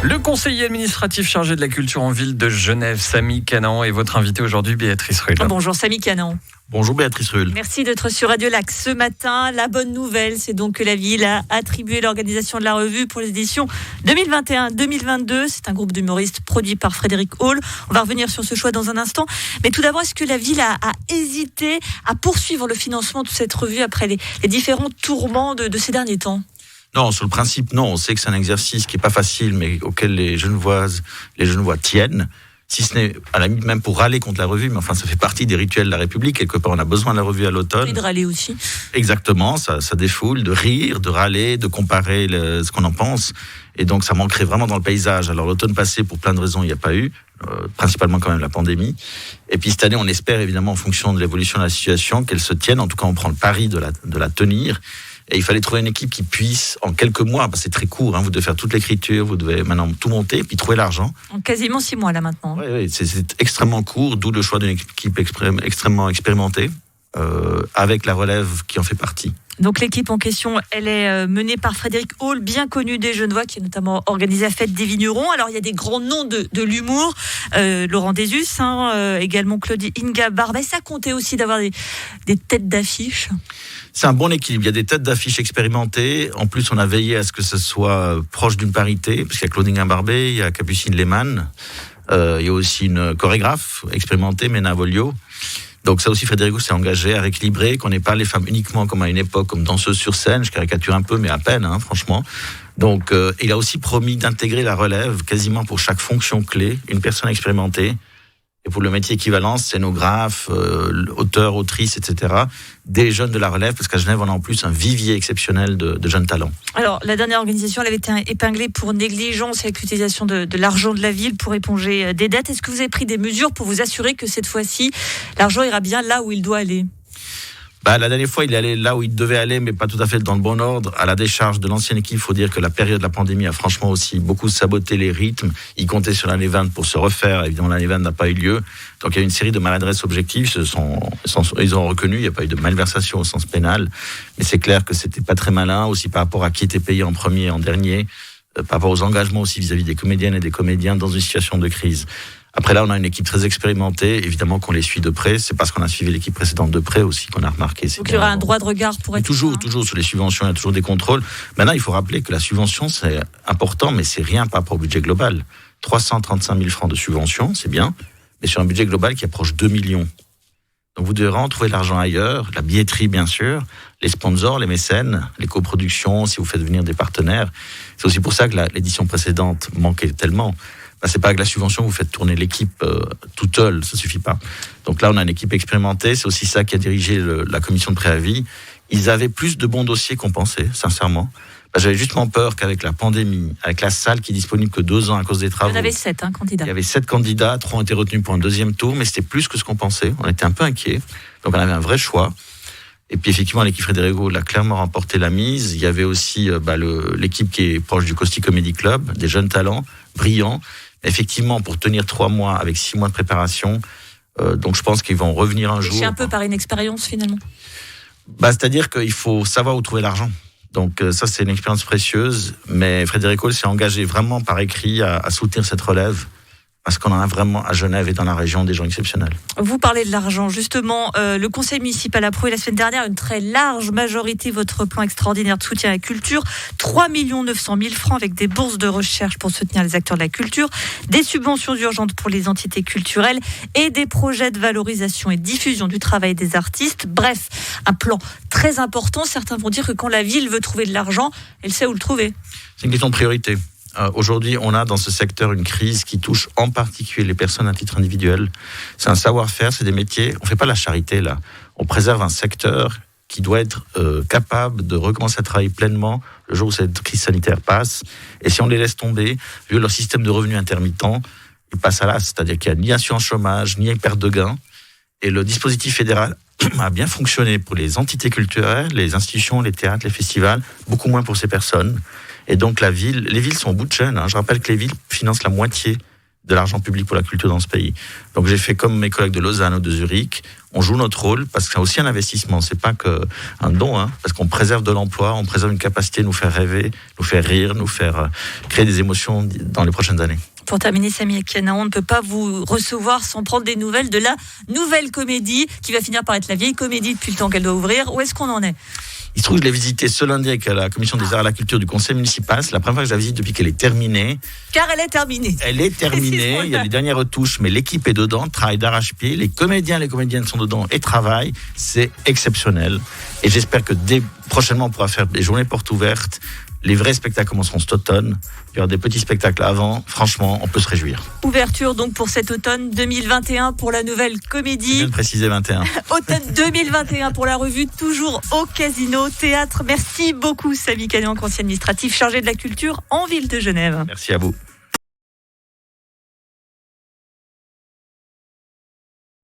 Le conseiller administratif chargé de la culture en ville de Genève, Samy Canan, est votre invité aujourd'hui, Béatrice Ruhl. Bonjour Samy Canan. Bonjour Béatrice Ruhl. Merci d'être sur Radio Lac ce matin. La bonne nouvelle, c'est donc que la ville a attribué l'organisation de la revue pour les éditions 2021-2022. C'est un groupe d'humoristes produit par Frédéric Hall. On va revenir sur ce choix dans un instant. Mais tout d'abord, est-ce que la ville a hésité à poursuivre le financement de cette revue après les différents tourments de ces derniers temps ? Non, sur le principe, non. On sait que c'est un exercice qui est pas facile, mais auquel les Genevois tiennent. Si ce n'est à la limite même pour râler contre la revue, mais enfin ça fait partie des rituels de la République. Quelque part, on a besoin de la revue à l'automne. Et de râler aussi. Exactement, ça défoule, de rire, de râler, de comparer ce qu'on en pense. Et donc ça manquerait vraiment dans le paysage. Alors l'automne passé, pour plein de raisons, il n'y a pas eu. Principalement quand même la pandémie. Et puis cette année, on espère évidemment en fonction de l'évolution de la situation qu'elle se tienne. En tout cas, on prend le pari de la tenir. Et il fallait trouver une équipe qui puisse, en quelques mois, c'est très court, vous devez faire toute l'écriture, vous devez maintenant tout monter, puis trouver l'argent. En quasiment 6 mois là maintenant. Oui, c'est extrêmement court, d'où le choix d'une équipe extrêmement expérimentée, avec la relève qui en fait partie. Donc l'équipe en question, elle est menée par Frédéric Hall, bien connu des Genevois, qui a notamment organisé la fête des vignerons. Alors il y a des grands noms de l'humour, Laurent Désus, également Claudie Inga Barbet. Ça comptait aussi d'avoir des têtes d'affiche. C'est un bon équilibre. Il y a des têtes d'affiche expérimentées. En plus, on a veillé à ce que ce soit proche d'une parité, parce qu'il y a Claudine Barbet, il y a Capucine Lehmann, il y a aussi une chorégraphe expérimentée, Mena Volio. Donc ça aussi, Frédéric s'est engagé à rééquilibrer, qu'on n'ait pas les femmes uniquement comme à une époque, comme danseuses sur scène. Je caricature un peu, mais à peine, franchement. Donc il a aussi promis d'intégrer la relève, quasiment pour chaque fonction clé, une personne expérimentée. Et pour le métier équivalent, scénographe, auteur, autrice, etc., des jeunes de la relève, parce qu'à Genève, on a en plus un vivier exceptionnel de jeunes talents. Alors, la dernière organisation, elle avait été épinglée pour négligence avec l'utilisation de l'argent de la ville pour éponger des dettes. Est-ce que vous avez pris des mesures pour vous assurer que cette fois-ci, l'argent ira bien là où il doit aller ? La dernière fois, il est allé là où il devait aller, mais pas tout à fait dans le bon ordre. À la décharge de l'ancienne équipe, il faut dire que la période de la pandémie a franchement aussi beaucoup saboté les rythmes. Il comptait sur l'année 20 pour se refaire. Évidemment, l'année 20 n'a pas eu lieu. Donc, il y a une série de maladresses objectives. Ils ont reconnu, il n'y a pas eu de malversation au sens pénal. Mais c'est clair que c'était pas très malin, aussi par rapport à qui était payé en premier et en dernier, par rapport aux engagements aussi vis-à-vis des comédiennes et des comédiens dans une situation de crise. Après là, on a une équipe très expérimentée, évidemment qu'on les suit de près, c'est parce qu'on a suivi l'équipe précédente de près aussi qu'on a remarqué. Donc il y aura un droit de regard pour être... Toujours sur les subventions, il y a toujours des contrôles. Maintenant, il faut rappeler que la subvention, c'est important, mais c'est rien par rapport au budget global. 335 000 francs de subvention, c'est bien, mais sur un budget global qui approche 2 millions. Donc vous devez vraiment trouver l'argent ailleurs, la billetterie bien sûr, les sponsors, les mécènes, les coproductions, si vous faites venir des partenaires. C'est aussi pour ça que l'édition précédente manquait tellement. C'est pas avec la subvention, vous faites tourner l'équipe toute seule, ça suffit pas. Donc là, on a une équipe expérimentée, c'est aussi ça qui a dirigé la commission de préavis. Ils avaient plus de bons dossiers qu'on pensait, sincèrement. J'avais justement peur qu'avec la pandémie, avec la salle qui est disponible que 2 ans à cause des travaux... Il y en avait 7 candidats. Il y avait 7 candidats, 3 ont été retenus pour un deuxième tour, mais c'était plus que ce qu'on pensait. On était un peu inquiets, donc on avait un vrai choix. Et puis effectivement, l'équipe Frédéric Hall a clairement remporté la mise. Il y avait aussi l'équipe qui est proche du Costi Comedy Club, des jeunes talents, brillants. Effectivement, pour tenir 3 mois avec 6 mois de préparation, donc je pense qu'ils vont revenir un jour. C'est un peu par inexpérience finalement. C'est-à-dire qu'il faut savoir où trouver l'argent. Donc ça, c'est une expérience précieuse. Mais Frédéric Hall s'est engagé vraiment par écrit à soutenir cette relève. Parce qu'on en a vraiment à Genève et dans la région des gens exceptionnels. Vous parlez de l'argent, justement. Le conseil municipal a approuvé la semaine dernière une très large majorité votre plan extraordinaire de soutien à la culture. 3 900 000 francs avec des bourses de recherche pour soutenir les acteurs de la culture, des subventions urgentes pour les entités culturelles et des projets de valorisation et de diffusion du travail des artistes. Bref, un plan très important. Certains vont dire que quand la ville veut trouver de l'argent, elle sait où le trouver. C'est une question de priorité. Aujourd'hui, on a dans ce secteur une crise qui touche en particulier les personnes à titre individuel. C'est un savoir-faire, c'est des métiers. On ne fait pas la charité, là. On préserve un secteur qui doit être capable de recommencer à travailler pleinement le jour où cette crise sanitaire passe. Et si on les laisse tomber, vu leur système de revenus intermittent, ils passent à l'as. C'est-à-dire qu'il n'y a ni assurance chômage, ni perte de gains. Et le dispositif fédéral a bien fonctionné pour les entités culturelles, les institutions, les théâtres, les festivals, beaucoup moins pour ces personnes. Et donc les villes sont au bout de chaîne. Je rappelle que les villes financent la moitié de l'argent public pour la culture dans ce pays. Donc j'ai fait comme mes collègues de Lausanne ou de Zurich. On joue notre rôle parce que c'est aussi un investissement. C'est pas qu'un don, parce qu'on préserve de l'emploi, on préserve une capacité de nous faire rêver, nous faire rire, nous faire créer des émotions dans les prochaines années. Pour terminer, Samy Kenan, on ne peut pas vous recevoir sans prendre des nouvelles de la nouvelle comédie qui va finir par être la vieille comédie depuis le temps qu'elle doit ouvrir. Où est-ce qu'on en est ? Il se trouve que je l'ai visité ce lundi avec la commission des arts et de la culture du conseil municipal. C'est la première fois que je la visite depuis qu'elle est terminée. Car elle est terminée. Elle est terminée, il y a les dernières retouches, mais l'équipe est dedans, travaille d'arrache-pied. Les comédiens et les comédiennes sont dedans et travaillent. C'est exceptionnel. Et j'espère que prochainement, on pourra faire des journées portes ouvertes. Les vrais spectacles commenceront cet automne. Il y aura des petits spectacles avant. Franchement, on peut se réjouir. Ouverture donc pour cet automne 2021 pour la nouvelle comédie. Je viens de préciser 21. Automne 2021 pour la revue, toujours au Casino Théâtre. Merci beaucoup, Samy Kenan, conseiller administratif chargé de la culture en ville de Genève. Merci à vous.